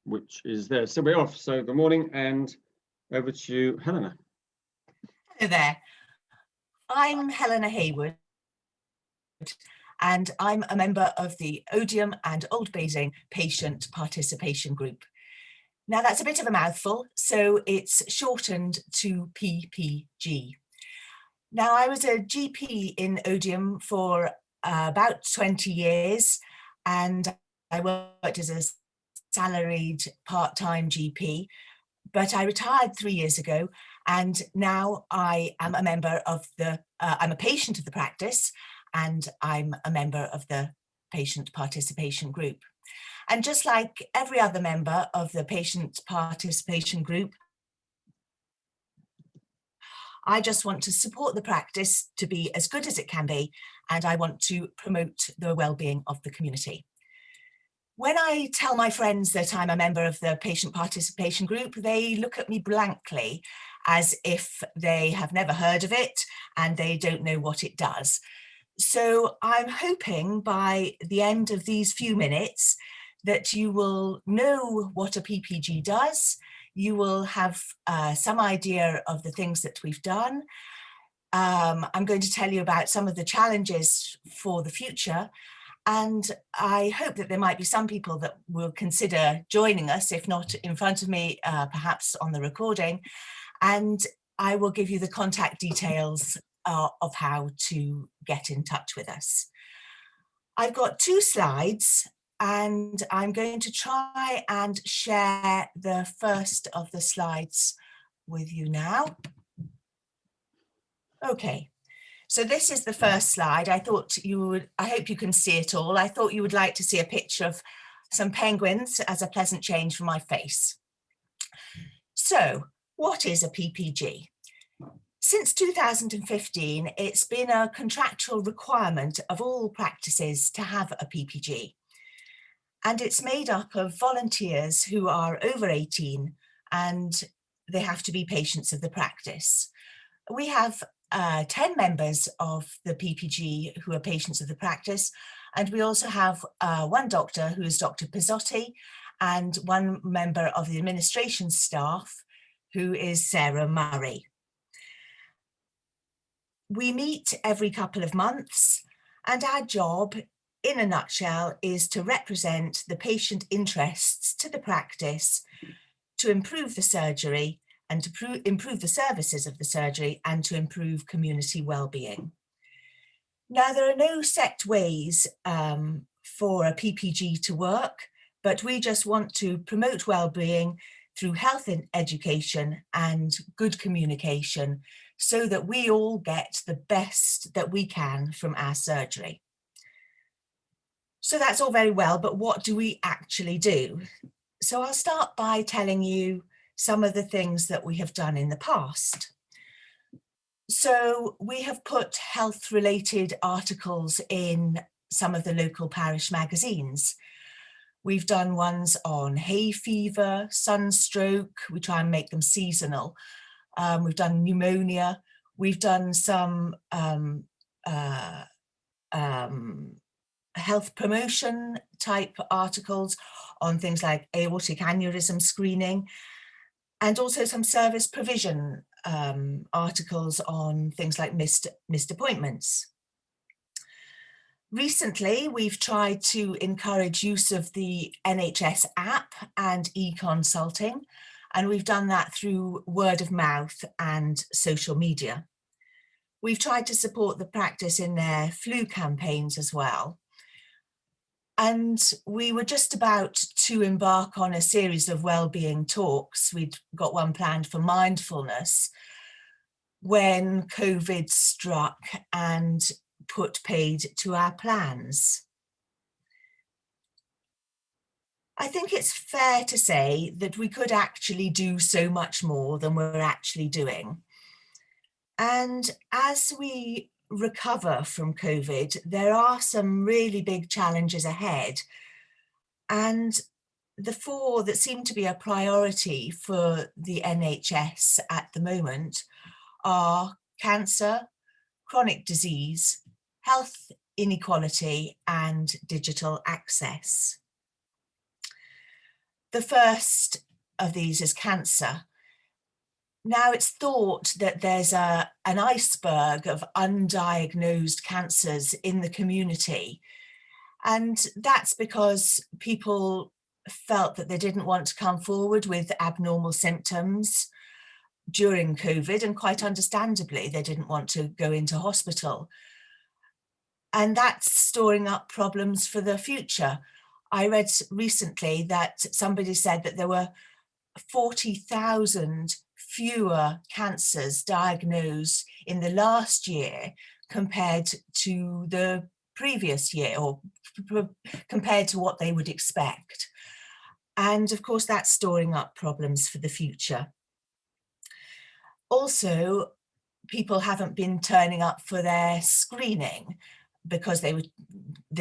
which is there. So we're off. So good morning, and over to you, Helena. Hello there. I'm Helena Heywood, and I'm a member of the Odiham and Old Basing Patient Participation Group. Now that's a bit of a mouthful, so it's shortened to PPG. Now I was a GP in Odiham for about 20 years, and I worked as a salaried part-time GP, but I retired 3 years ago, and now I am a member of I'm a patient of the practice, and I'm a member of the patient participation group. And just like every other member of the patient participation group, I just want to support the practice to be as good as it can be, and I want to promote the well-being of the community. When I tell my friends that I'm a member of the patient participation group, they look at me blankly as if they have never heard of it and they don't know what it does. So I'm hoping by the end of these few minutes that you will know what a PPG does. You will have some idea of the things that we've done. I'm going to tell you about some of the challenges for the future. And I hope that there might be some people that will consider joining us, if not in front of me, perhaps on the recording. And I will give you the contact details of how to get in touch with us. I've got 2 slides, and I'm going to try and share the first of the slides with you now. Okay. So this is the first slide. I hope you can see it all. I thought you would like to see a picture of some penguins as a pleasant change from my face. So what is a PPG? Since 2015, it's been a contractual requirement of all practices to have a PPG. And it's made up of volunteers who are over 18, and they have to be patients of the practice. We have 10 members of the PPG who are patients of the practice, and we also have one doctor, who is Dr. Pizzotti, and one member of the administration staff, who is Sarah Murray. We meet every couple of months, and our job, in a nutshell, is to represent the patient interests to the practice, to improve the surgery, and to improve the services of the surgery, and to improve community well-being. Now, there are no set ways for a PPG to work, but we just want to promote well-being through health and education and good communication, so that we all get the best that we can from our surgery. So that's all very well, but what do we actually do? So I'll start by telling you some of the things that we have done in the past. So we have put health-related articles in some of the local parish magazines. We've done ones on hay fever, sunstroke. We try and make them seasonal. We've done pneumonia. We've done some health promotion type articles on things like aortic aneurysm screening, and also some service provision articles on things like missed appointments. Recently, we've tried to encourage use of the NHS app and e-consulting, and we've done that through word of mouth and social media. We've tried to support the practice in their flu campaigns as well. And we were just about to embark on a series of wellbeing talks. We'd got one planned for mindfulness when COVID struck and put paid to our plans. I think it's fair to say that we could actually do so much more than we're actually doing. And as we recover from COVID, there are some really big challenges ahead. And the 4 that seem to be a priority for the NHS at the moment are cancer, chronic disease, health inequality, and digital access. The first of these is cancer. Now it's thought that there's an iceberg of undiagnosed cancers in the community. And that's because people felt that they didn't want to come forward with abnormal symptoms during COVID, and quite understandably, they didn't want to go into hospital. And that's storing up problems for the future. I read recently that somebody said that there were 40,000 fewer cancers diagnosed in the last year compared to the previous year, or compared to what they would expect. And of course, that's storing up problems for the future. Also, people haven't been turning up for their screening because they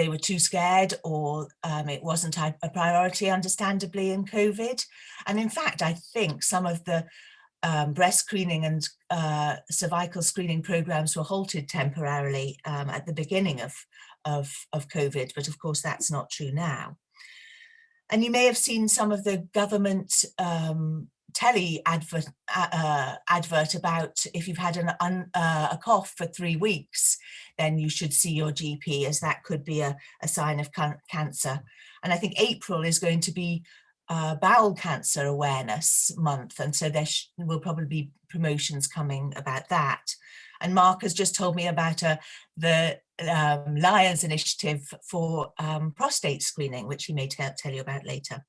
were too scared, or it wasn't a priority, understandably, in COVID. And in fact, I think some of the breast screening and cervical screening programs were halted temporarily at the beginning of COVID, but of course that's not true now. And you may have seen some of the government telly advert about if you've had a cough for 3 weeks, then you should see your GP, as that could be a sign of cancer. And I think April is going to be Bowel Cancer Awareness Month, and so there will probably be promotions coming about that. And Mark has just told me about the Lions Initiative for prostate screening, which he may tell you about later.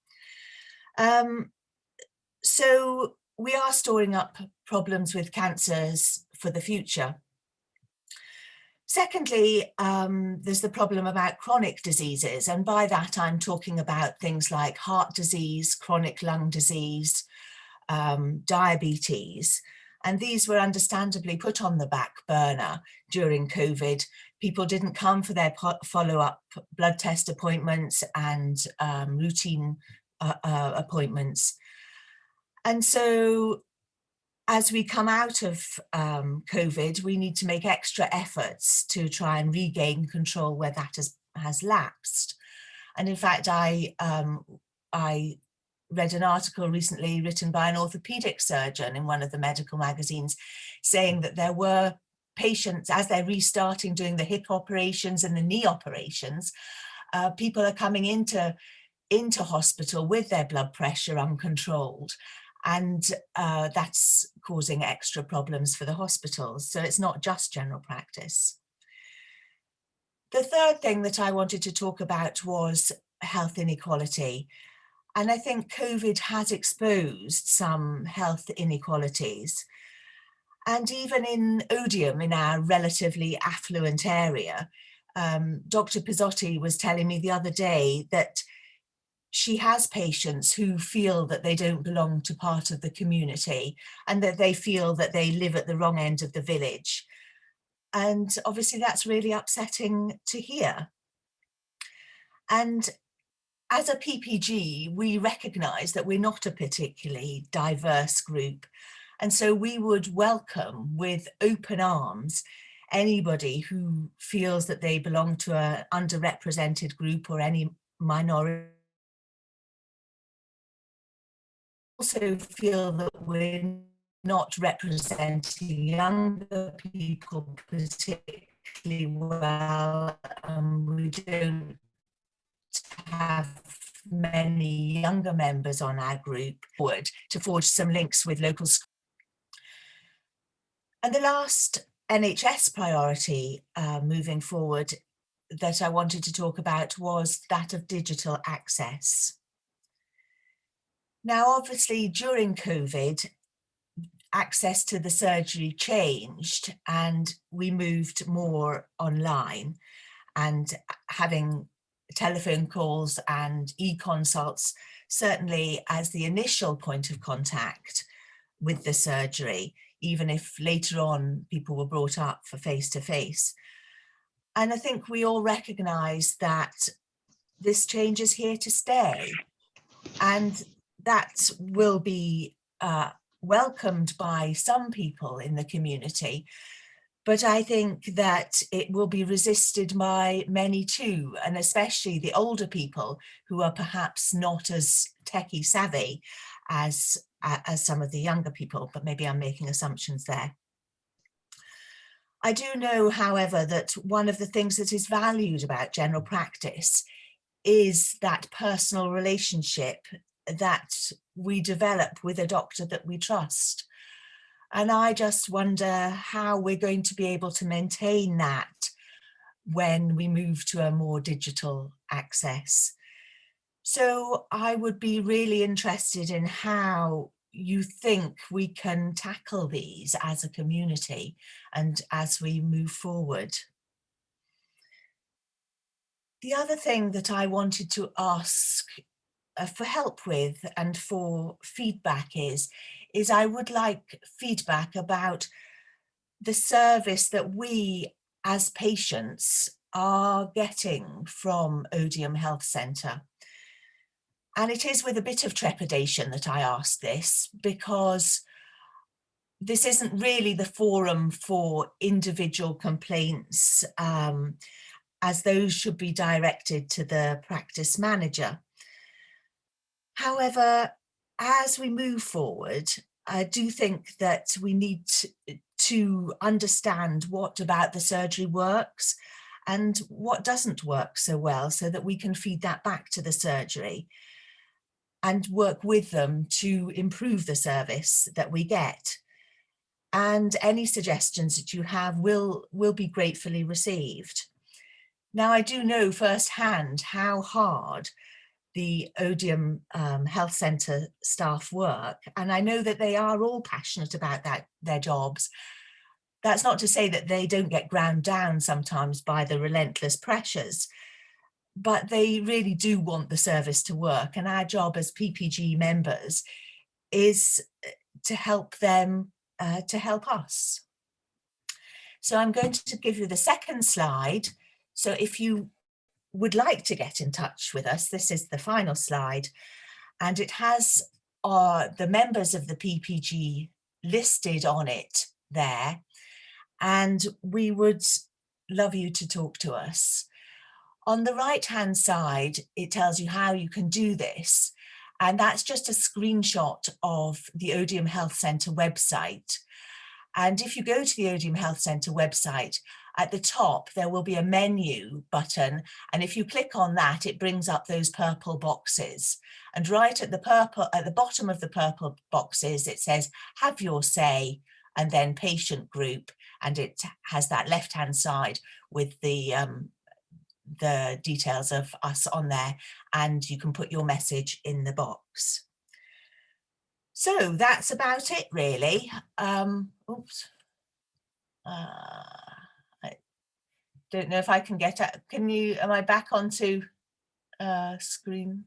So we are storing up problems with cancers for the future. Secondly, there's the problem about chronic diseases, and by that I'm talking about things like heart disease, chronic lung disease, diabetes, and these were understandably put on the back burner during COVID. People didn't come for their follow-up blood test appointments and routine appointments. And so as we come out of COVID, we need to make extra efforts to try and regain control where that has lapsed. And in fact, I read an article recently written by an orthopedic surgeon in one of the medical magazines, saying that there were patients, as they're restarting doing the hip operations and the knee operations, people are coming into hospital with their blood pressure uncontrolled. And that's causing extra problems for the hospitals. So it's not just general practice. The third thing that I wanted to talk about was health inequality. And I think COVID has exposed some health inequalities. And even in Odiham, in our relatively affluent area, Dr. Pizzotti was telling me the other day that she has patients who feel that they don't belong to part of the community and that they feel that they live at the wrong end of the village. And obviously that's really upsetting to hear. And as a PPG, we recognise that we're not a particularly diverse group. And so we would welcome with open arms anybody who feels that they belong to an underrepresented group or any minority. Also feel that we're not representing younger people particularly well. We don't have many younger members on our group to forge some links with local schools. And the last NHS priority moving forward that I wanted to talk about was that of digital access. Now, obviously, during COVID, access to the surgery changed and we moved more online, and having telephone calls and e-consults certainly as the initial point of contact with the surgery, even if later on people were brought up for face-to-face. And I think we all recognise that this change is here to stay, and that will be welcomed by some people in the community, But I think that it will be resisted by many too, and especially the older people who are perhaps not as techie savvy as some of the younger people, but maybe I'm making assumptions there. I do know, however, that one of the things that is valued about general practice is that personal relationship that we develop with a doctor that we trust. And I just wonder how we're going to be able to maintain that when we move to a more digital access. So I would be really interested in how you think we can tackle these as a community and as we move forward. The other thing that I wanted to ask for help with and for feedback is I would like feedback about the service that we as patients are getting from Odiham Health Centre. And it is with a bit of trepidation that I ask this, because this isn't really the forum for individual complaints, as those should be directed to the practice manager. However, as we move forward, I do think that we need to understand what about the surgery works and what doesn't work so well, so that we can feed that back to the surgery and work with them to improve the service that we get. And any suggestions that you have will be gratefully received. Now, I do know firsthand how hard the Odiham Health Centre staff work, and I know that they are all passionate about their jobs. That's not to say that they don't get ground down sometimes by the relentless pressures, but they really do want the service to work, and our job as PPG members is to help them to help us. So I'm going to give you the second slide. So if you would like to get in touch with us, this is the final slide, and it has the members of the PPG listed on it there, and we would love you to talk to us. On the right hand side, it tells you how you can do this, and that's just a screenshot of the Odiham Health Centre website. And if you go to the Odiham Health Centre website, at the top, there will be a menu button. And if you click on that, it brings up those purple boxes. And right at the bottom of the purple boxes, it says, have your say, and then patient group. And it has that left-hand side with the details of us on there. And you can put your message in the box. So that's about it, really. Oops. I don't know if I can get at, am I back onto screen,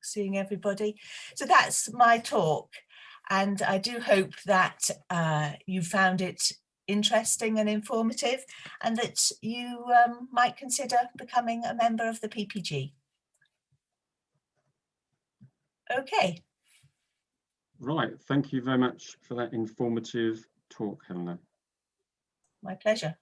seeing everybody? So that's my talk, and I do hope that you found it interesting and informative, and that you might consider becoming a member of the PPG. Okay. Right, thank you very much for that informative talk, Helena. My pleasure.